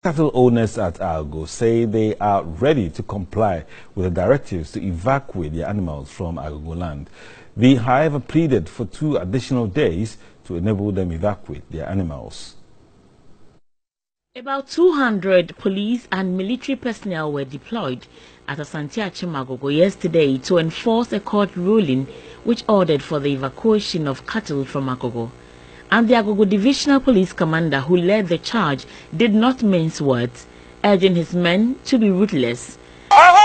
Cattle owners at Agogo say they are ready to comply with the directives to evacuate their animals from Agogo land. They, however, pleaded for 2 additional days to enable them evacuate their animals. About 200 police and military personnel were deployed at Asante Achim Agogo yesterday to enforce a court ruling which ordered for the evacuation of cattle from Agogo. And the Agogo Divisional Police Commander who led the charge did not mince words, urging his men to be ruthless. Are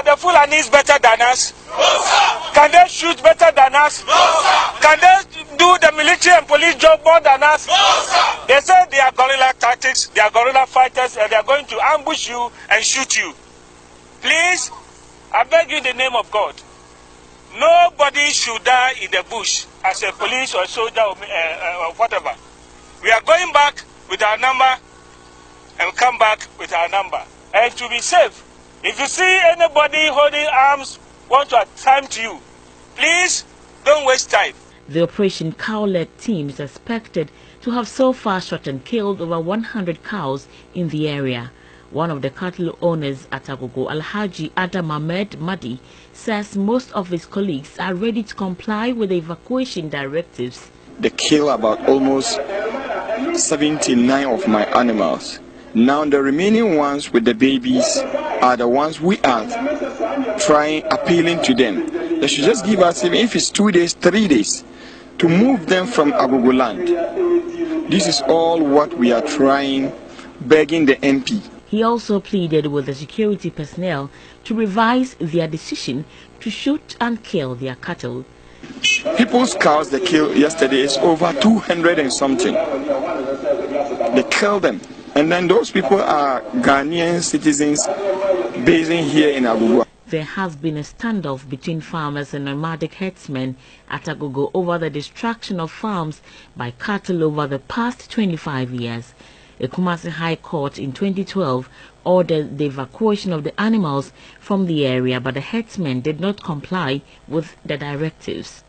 the Fulanis better than us? Can they shoot better than us? Can they do the military and police job more than us? They say they are guerrilla tactics, they are guerrilla fighters, and they are going to ambush you and shoot you. Please, I beg you in the name of God, nobody should die in the bush as a police or soldier or whatever. We are going back with our number and come back with our number. And to be safe, if you see anybody holding arms want to attempt you, please don't waste time. The Operation Cow-led team is expected to have so far shot and killed over 100 cows in the area. One of the cattle owners at Agogo, Alhaji Adam Ahmed Madi, says most of his colleagues are ready to comply with the evacuation directives. They kill about almost 79 of my animals. Now the remaining ones with the babies are the ones we are appealing to them. They should just give us, even if it's 2 days, 3 days, to move them from Agogo land. This is all what we are trying, begging the MP. He also pleaded with the security personnel to revise their decision to shoot and kill their cattle. People's cows they killed yesterday is over 200 and something. They killed them. And then those people are Ghanaian citizens basing here in Agogo. There has been a standoff between farmers and nomadic herdsmen at Agogo over the destruction of farms by cattle over the past 25 years. A Kumasi High Court in 2012 ordered the evacuation of the animals from the area, but the herdsmen did not comply with the directives.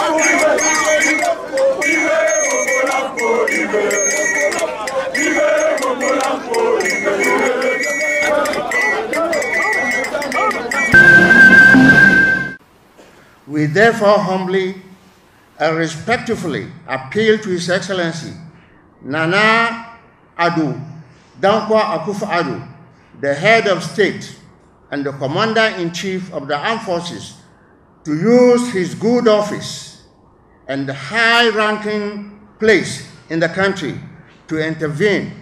Hey, therefore humbly and respectfully appeal to His Excellency Nana Addo Dankwa Akufo-Addo, the head of state and the Commander-in-Chief of the Armed Forces, to use his good office and the high-ranking place in the country to intervene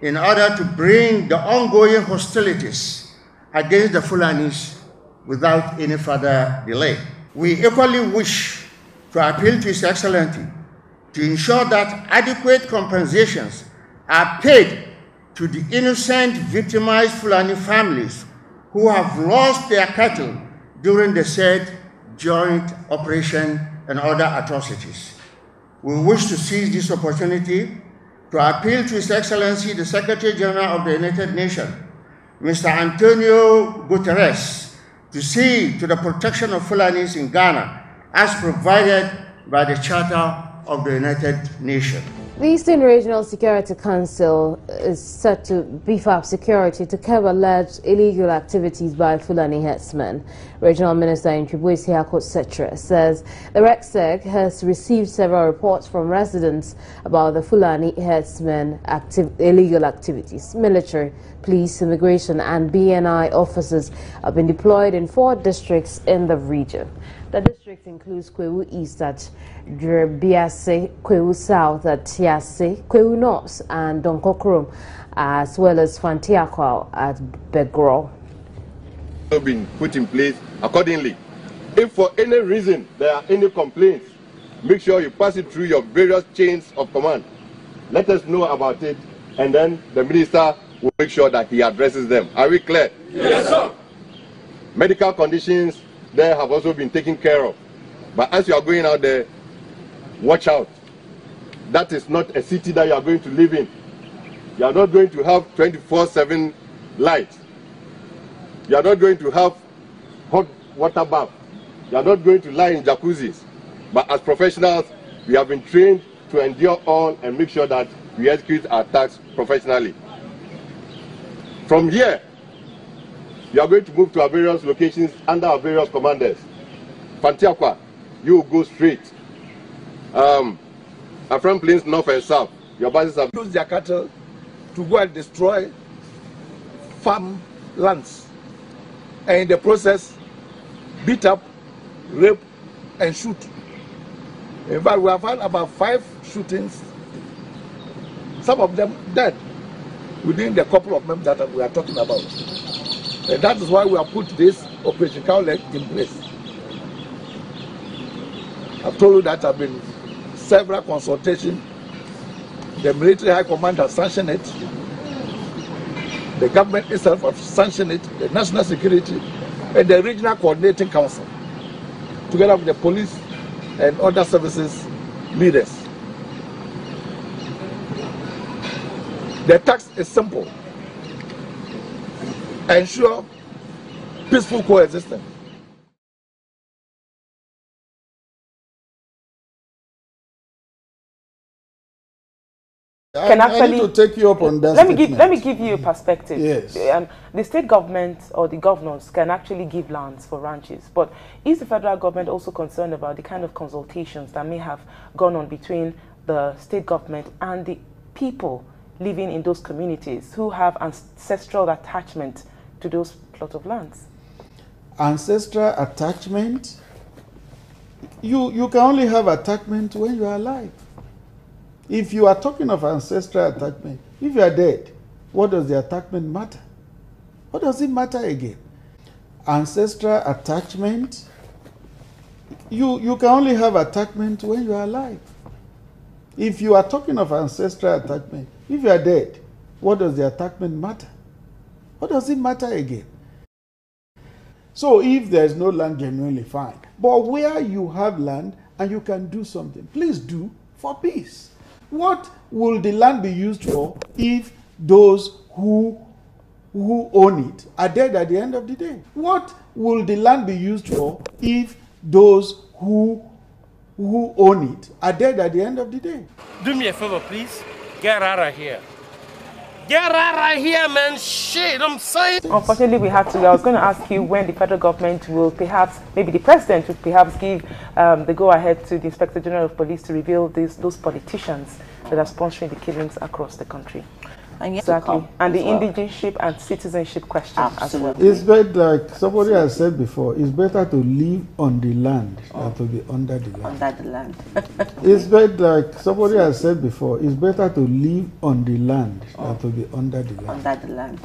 in order to bring the ongoing hostilities against the Fulanis without any further delay. We equally wish to appeal to His Excellency to ensure that adequate compensations are paid to the innocent victimized Fulani families who have lost their cattle during the said joint operation and other atrocities. We wish to seize this opportunity to appeal to His Excellency the Secretary General of the United Nations, Mr. Antonio Guterres, to see to the protection of Fulanis in Ghana as provided by the Charter of the United Nations. The Eastern Regional Security Council is set to beef up security to curb alleged illegal activities by Fulani herdsmen. Regional Minister in Tribuisi Hakot Setre says the RECSEC has received several reports from residents about the Fulani herdsmen illegal activities. Military, police, immigration and BNI officers have been deployed in 4 districts in the region. The district includes Kwewu East at Drebiase, Kwewu South at Tiase, Kwewu North and Donkokurum, as well as Fantiakwa at Begro. Have been put in place accordingly. If for any reason there are any complaints, make sure you pass it through your various chains of command. Let us know about it, and then the minister will make sure that he addresses them. Are we clear? Yes, sir. Medical conditions there have also been taken care of. But as you are going out there, watch out. That is not a city that you are going to live in. You are not going to have 24/7 light. You are not going to have hot water bath. You are not going to lie in jacuzzis. But as professionals, we have been trained to endure all and make sure that we execute our tasks professionally. From here, you are going to move to our various locations under our various commanders. Fantiakwa, you will go straight. Our friend Plains North and South, your bases have used their cattle to go and destroy farm lands, and in the process, beat up, rape, and shoot. In fact, we have had about 5 shootings, some of them dead, within the couple of months that we are talking about. And that is why we have put this Operation Cowleg in place. I've told you that there have been several consultations. The military high command has sanctioned it. The government itself has sanctioned it, the national security, and the regional coordinating council, together with the police and other services leaders. The task is simple: ensure peaceful coexistence. Can actually, I need to take you up on that. Let me give you a perspective. Yes. The state government or the governors can actually give lands for ranches, but is the federal government also concerned about the kind of consultations that may have gone on between the state government and the people living in those communities who have ancestral attachment to those plot of lands? Ancestral attachment? You can only have attachment when you are alive. If you are talking of ancestral attachment, if you are dead, what does the attachment matter? What does it matter again? Ancestral attachment, you can only have attachment when you are alive. If you are talking of ancestral attachment, if you are dead, what does the attachment matter? What does it matter again? So if there is no land, genuinely fine. But where you have land and you can do something, please do for peace. What will the land be used for if those who own it are dead at the end of the day? What will the land be used for if those who own it are dead at the end of the day? Do me a favor, please. Get out of here. Get right here, man. Shit, I'm saying. Unfortunately, we had to. I was going to ask you when the federal government will perhaps, maybe the president will perhaps give the go-ahead to the Inspector General of Police to reveal those politicians that are sponsoring the killings across the country. And exactly. And the indigenship and citizenship question as well. It's better, like somebody has said before, it's better to live on the land than to be under the land. Under the land. It's better, like somebody has said before, it's better to live on the land than to be under the land. Under the land.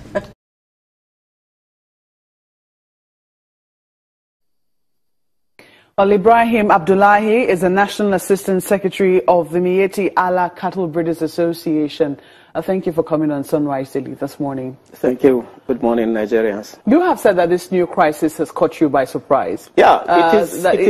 Well, Ibrahim Abdullahi is the National Assistant Secretary of the Miyetti Allah Cattle Breeders Association. Thank you for coming on Sunrise Daily this morning. Thank you. Good morning, Nigerians. You have said that this new crisis has caught you by surprise. Yeah, it is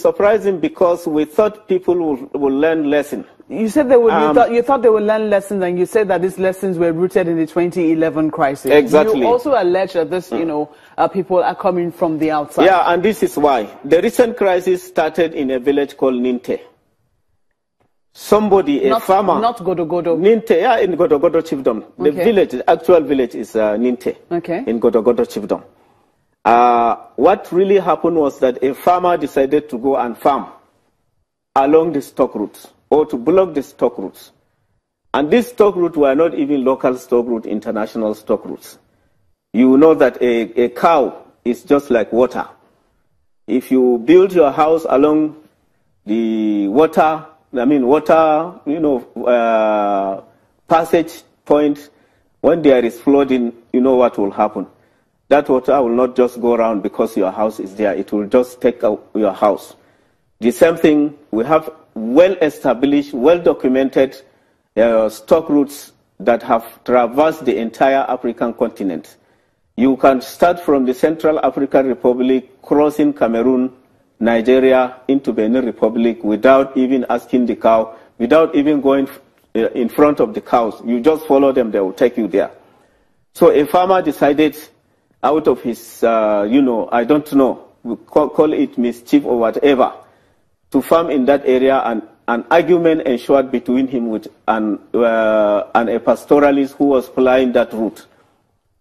surprising because we thought people would learn lesson. You said they would. You thought they would learn lessons, and you said that these lessons were rooted in the 2011 crisis. Exactly. You also allege that this, people are coming from the outside. Yeah, and this is why the recent crisis started in a village called Ninte. A farmer. Not Godogodo. Ninte, yeah, in Godogodo Chiefdom. The village, the actual village is Ninte. Okay. In Godogodo Chiefdom. What really happened was that a farmer decided to go and farm along the stock routes, or to block the stock routes. And these stock routes were not even local stock routes, international stock routes. You know that a cow is just like water. If you build your house along the water, passage point, when there is flooding, you know what will happen. That water will not just go around because your house is there. It will just take out your house. The same thing, we have well-established, well-documented stock routes that have traversed the entire African continent. You can start from the Central African Republic, crossing Cameroon, Nigeria, into Benin Republic without even asking the cow, without even going in front of the cows. You just follow them, they will take you there. So a farmer decided out of his, I don't know, we call it mischief or whatever, to farm in that area, and an argument ensued between him and a pastoralist who was plying that route.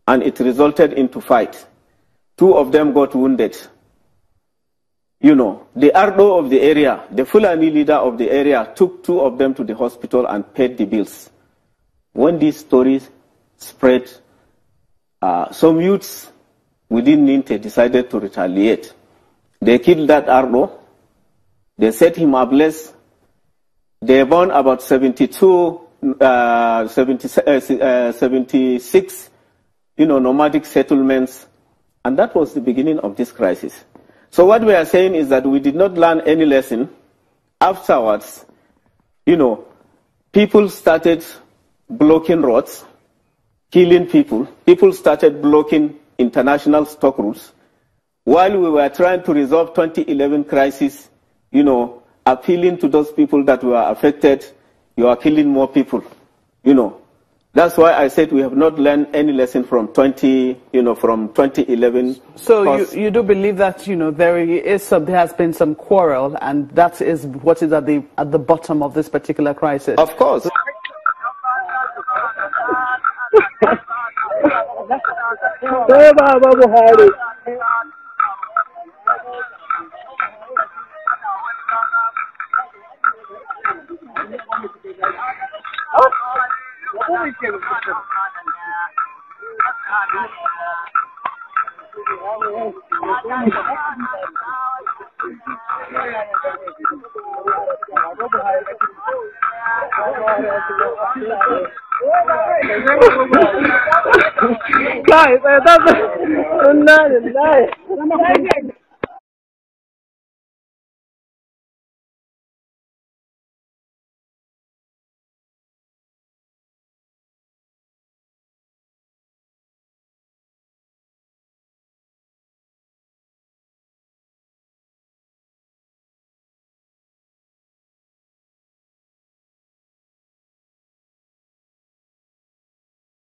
And it resulted into fight. Two of them got wounded. The Ardo of the area, the Fulani leader of the area, took two of them to the hospital and paid the bills. When these stories spread, some youths within Ninte decided to retaliate. They killed that Ardo. They set him ablaze. They burned about 76, nomadic settlements. And that was the beginning of this crisis. So what we are saying is that we did not learn any lesson. Afterwards, people started blocking roads, killing people. People started blocking international stock routes. While we were trying to resolve 2011 crisis, appealing to those people that were affected, you are killing more people, That's why I said we have not learned any lesson from 2011. So you do believe that there has been some quarrel, and that is what is at the bottom of this particular crisis? Of course. Guys,